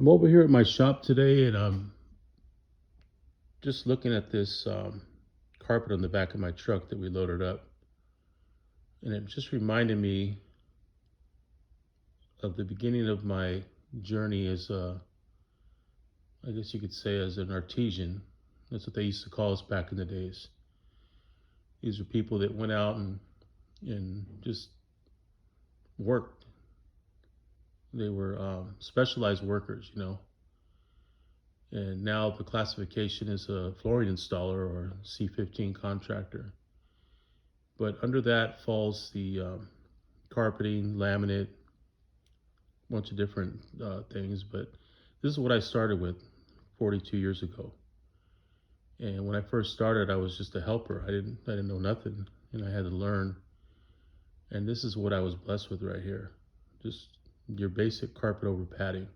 I'm over here at my shop today and I'm just looking at this carpet on the back of my truck that we loaded up. And it just reminded me of the beginning of my journey as, I guess you could say, as an artisan. That's what they used to call us back in the days. These were people that went out and just worked. They were specialized workers. And now the classification is a flooring installer or C15 contractor. But under that falls the carpeting, laminate, a bunch of different things. But this is what I started with 42 years ago. And when I first started, I was just a helper. I didn't know nothing, and I had to learn. And this is what I was blessed with right here, just your basic carpet over padding.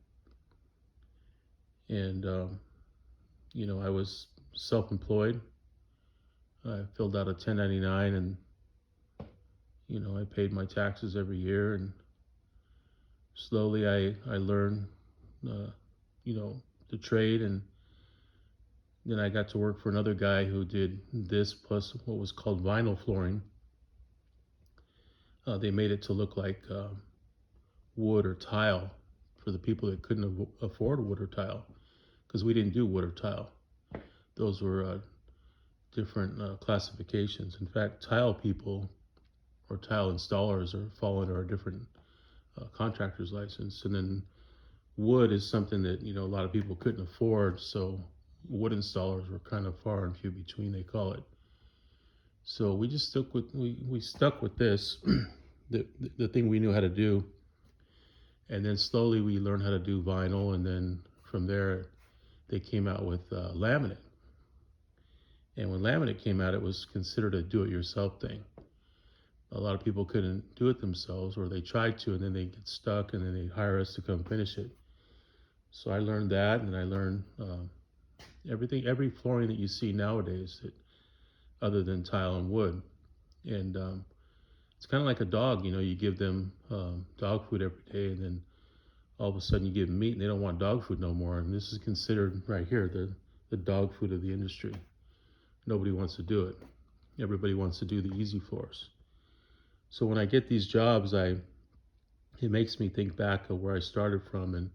And I was self-employed. I filled out a 1099, and I paid my taxes every year, and slowly I learned, uh, the trade, and then I got to work for another guy who did this plus what was called vinyl flooring. They made it to look like wood or tile for the people that couldn't afford wood or tile, because we didn't do wood or tile. Those were different classifications. In fact, tile people or tile installers are fall under a different contractor's license, and then wood is something that a lot of people couldn't afford, so wood installers were kind of far and few between, they call it. So we just stuck with this, the thing we knew how to do, and then slowly we learned how to do vinyl, and then from there they came out with laminate. And when laminate came out, it was considered a do-it-yourself thing. A lot of people couldn't do it themselves, or they tried to, and then they get stuck, and then they hire us to come finish it. So I learned that, and I learned every flooring that you see nowadays, other than tile and wood. And it's kind of like a dog. You give them dog food every day, and then all of a sudden you give them meat, and they don't want dog food no more. And this is considered right here the dog food of the industry. Nobody wants to do it. Everybody wants to do the easy floors. So when I get these jobs, it makes me think back of where I started from, and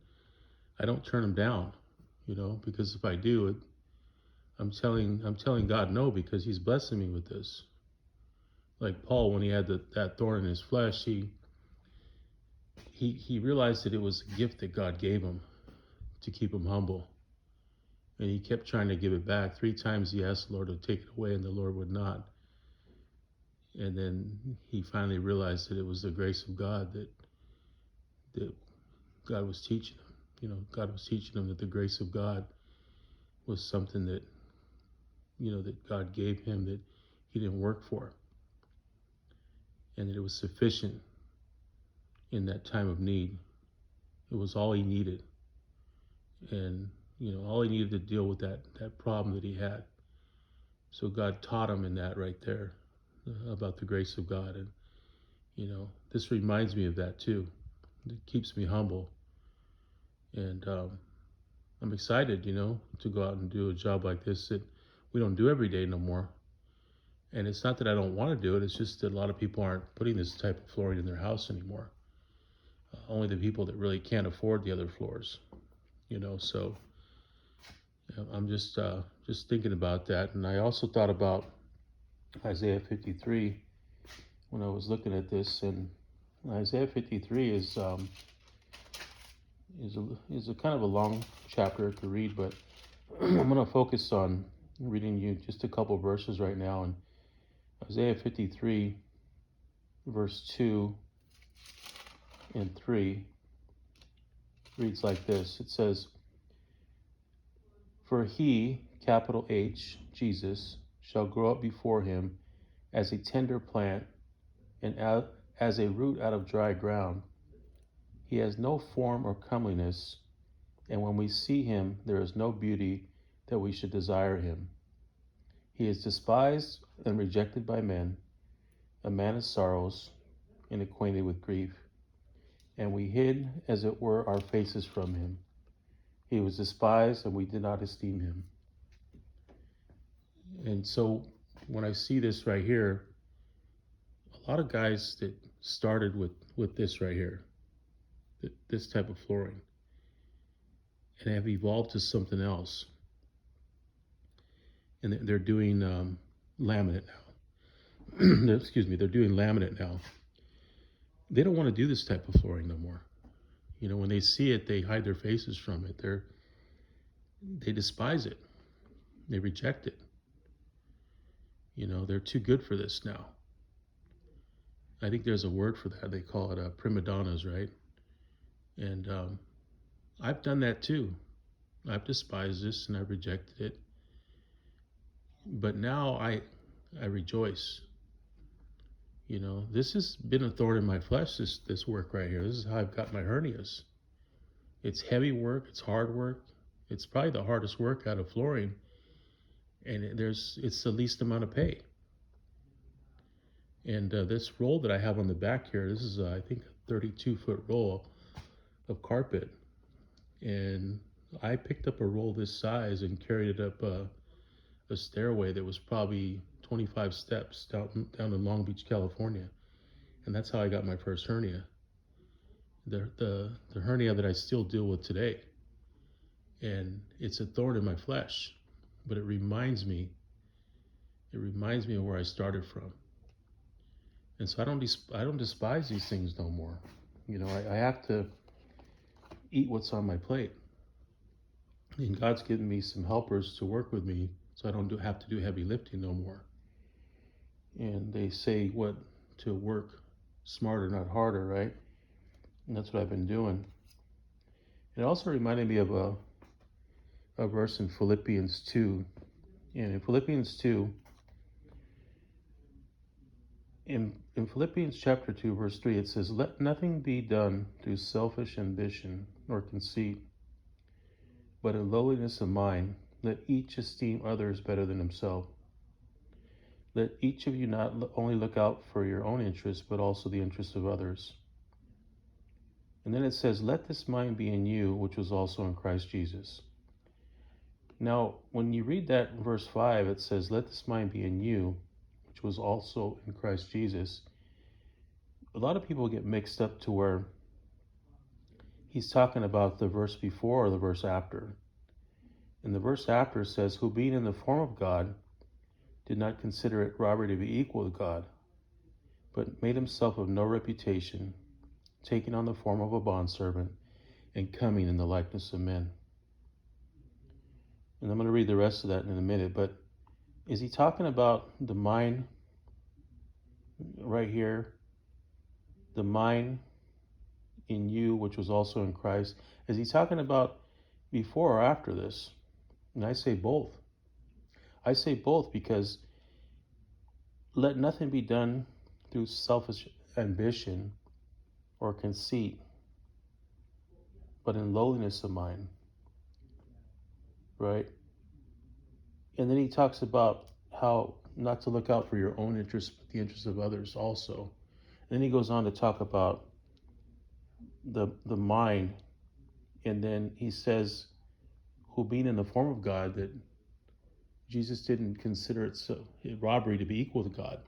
I don't turn them down, because if I do, I'm telling God no, because He's blessing me with this. Like Paul, when he had that thorn in his flesh, he realized that it was a gift that God gave him to keep him humble, and he kept trying to give it back. 3 times he asked the Lord to take it away, and the Lord would not. And then he finally realized that it was the grace of God that God was teaching him. God was teaching him that the grace of God was something that that God gave him, that he didn't work for, and that it was sufficient in that time of need. It was all he needed, and all he needed to deal with that problem that he had. So God taught him in that right there, about the grace of God. And this reminds me of that too. It keeps me humble, and I'm excited, to go out and do a job like this that we don't do every day no more. And it's not that I don't want to do it, it's just that a lot of people aren't putting this type of flooring in their house anymore. Only the people that really can't afford the other floors, So I'm just thinking about that. And I also thought about Isaiah 53 when I was looking at this. And Isaiah 53 is a kind of a long chapter to read, but I'm going to focus on reading you just a couple verses right now. And Isaiah 53, verse 2 and 3 reads like this. It says, "For he, capital H, Jesus, shall grow up before him as a tender plant and as a root out of dry ground. He has no form or comeliness, and when we see him, there is no beauty that we should desire him. He is despised and rejected by men, a man of sorrows and acquainted with grief, and we hid, as it were, our faces from him. He was despised, and we did not esteem him. And so when I see this right here, a lot of guys that started with this right here, this type of flooring, and have evolved to something else, and they're doing laminate now. Excuse me, they're doing laminate now. They don't want to do this type of flooring no more. You know, when they see it, they hide their faces from it. They despise it. They reject it. You know, they're too good for this now. I think there's a word for that. They call it prima donnas, right? And I've done that too. I've despised this and I've rejected it. But now I rejoice. You know, this has been a thorn in my flesh, this work right here. This is how I've got my hernias. It's heavy work. It's hard work. It's probably the hardest work out of flooring. And it's the least amount of pay. And this roll that I have on the back here, this is, I think, a 32-foot roll of carpet. And I picked up a roll this size and carried it up a stairway that was probably 25 steps down in Long Beach, California. And that's how I got my first hernia. The hernia that I still deal with today. And it's a thorn in my flesh, but it reminds me of where I started from. And so I don't despise these things no more. You know, I have to eat what's on my plate. And God's given me some helpers to work with me so I don't have to do heavy lifting no more. And they say to work smarter, not harder, right? And that's what I've been doing. It also reminded me of a verse in Philippians 2. And in Philippians 2, in Philippians chapter 2, verse 3, it says, "Let nothing be done through selfish ambition or conceit, but in lowliness of mind, let each esteem others better than himself. Let each of you not only look out for your own interests, but also the interests of others." And then it says, "Let this mind be in you, which was also in Christ Jesus." Now, when you read that in verse 5, it says, "Let this mind be in you, which was also in Christ Jesus." A lot of people get mixed up to where he's talking about the verse before or the verse after. And the verse after says, "Who being in the form of God, did not consider it robbery to be equal to God, but made himself of no reputation, taking on the form of a bondservant, and coming in the likeness of men." And I'm going to read the rest of that in a minute, but is he talking about the mind right here? The mind in you, which was also in Christ? Is he talking about before or after this? And I say both. I say both because let nothing be done through selfish ambition or conceit, but in lowliness of mind, right? And then he talks about how not to look out for your own interests, but the interests of others also. And then he goes on to talk about the mind, and then he says, "Who being in the form of God," that Jesus didn't consider it robbery to be equal to God,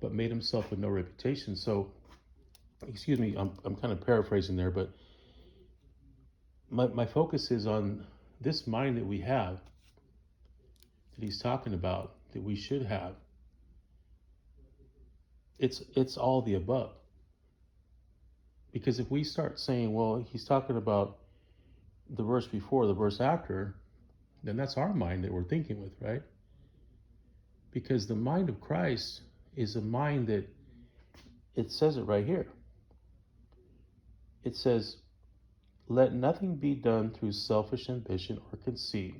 but made himself with no reputation. So, excuse me, I'm kind of paraphrasing there, but my focus is on this mind that we have, that he's talking about, that we should have. It's all the above. Because if we start saying, well, he's talking about the verse before, the verse after, then that's our mind that we're thinking with, right? Because the mind of Christ is a mind that, it says it right here. It says, "Let nothing be done through selfish ambition or conceit,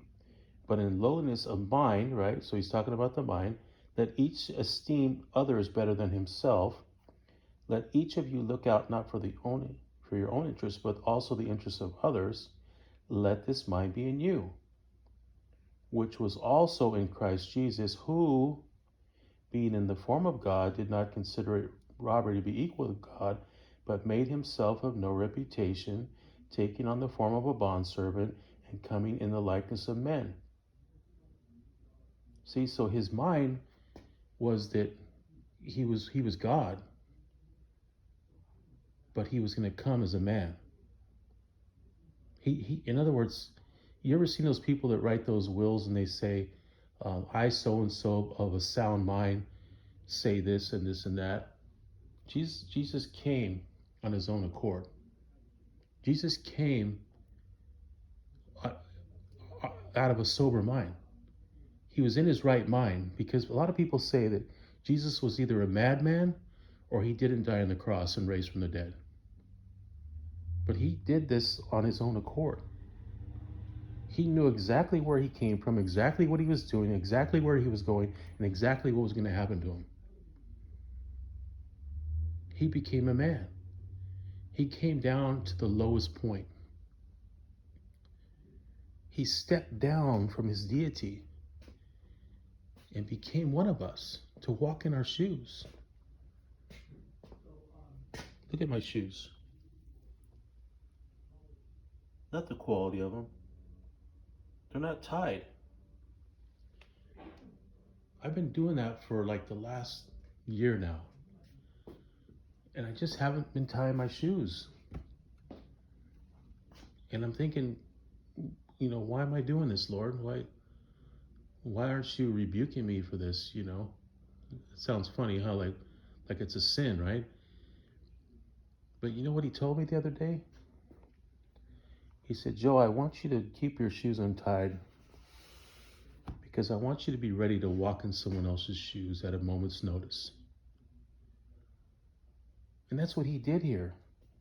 but in lowliness of mind," right? So he's talking about the mind. "Let each esteem others better than himself. Let each of you look out not for your own interests, but also the interests of others. Let this mind be in you, which was also in Christ Jesus, who, being in the form of God, did not consider it robbery to be equal to God, but made himself of no reputation, taking on the form of a bondservant, and coming in the likeness of men. See, so his mind was that he was God, but he was going to come as a man. He in other words, you ever seen those people that write those wills and they say, I so and so of a sound mind say this and this and that. Jesus came on his own accord. Jesus came out of a sober mind. He was in his right mind, because a lot of people say that Jesus was either a madman or he didn't die on the cross and raise from the dead. But he did this on his own accord. He knew exactly where he came from, exactly what he was doing, exactly where he was going, and exactly what was going to happen to him. He became a man. He came down to the lowest point. He stepped down from his deity and became one of us to walk in our shoes. Look at my shoes. Not the quality of them. They're not tied. I've been doing that for like the last year now. And I just haven't been tying my shoes. And I'm thinking, why am I doing this, Lord? Why aren't you rebuking me for this, It sounds funny, huh? Like it's a sin, right? But you know what he told me the other day? He said, Joe, I want you to keep your shoes untied because I want you to be ready to walk in someone else's shoes at a moment's notice. And that's what he did here.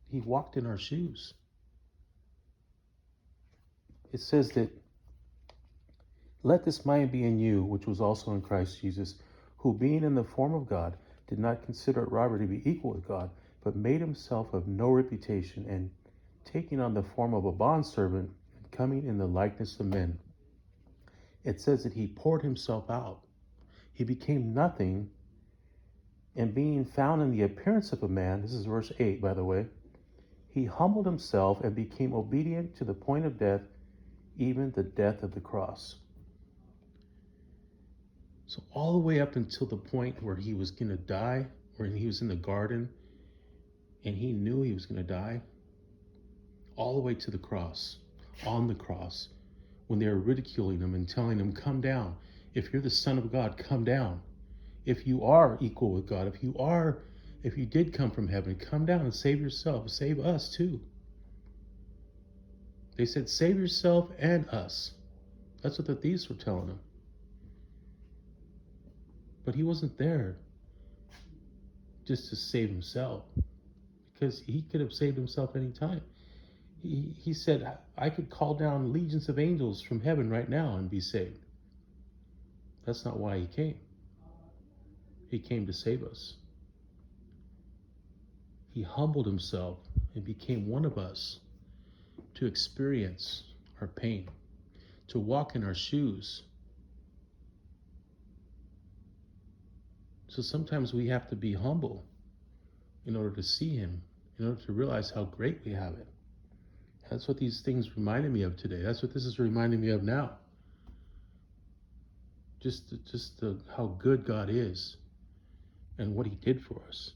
He walked in our shoes. It says that, let this mind be in you, which was also in Christ Jesus, who being in the form of God, did not consider it robbery to be equal with God, but made himself of no reputation, and taking on the form of a bondservant, and coming in the likeness of men. It says that he poured himself out. He became nothing, and being found in the appearance of a man, this is verse 8, by the way, he humbled himself and became obedient to the point of death, even the death of the cross. So all the way up until the point where he was going to die, where he was in the garden, and he knew he was going to die, all the way to the cross, on the cross, when they were ridiculing him and telling him, come down. If you're the Son of God, come down. If you are equal with God, if you did come from heaven, come down and save yourself, save us too. They said, save yourself and us. That's what the thieves were telling him. But he wasn't there just to save himself, because he could have saved himself any time. He said, I could call down legions of angels from heaven right now and be saved. That's not why he came. He came to save us. He humbled himself and became one of us to experience our pain, to walk in our shoes. So sometimes we have to be humble in order to see him, in order to realize how great we have it. That's what these things reminded me of today. That's what this is reminding me of now. Just how good God is and what he did for us.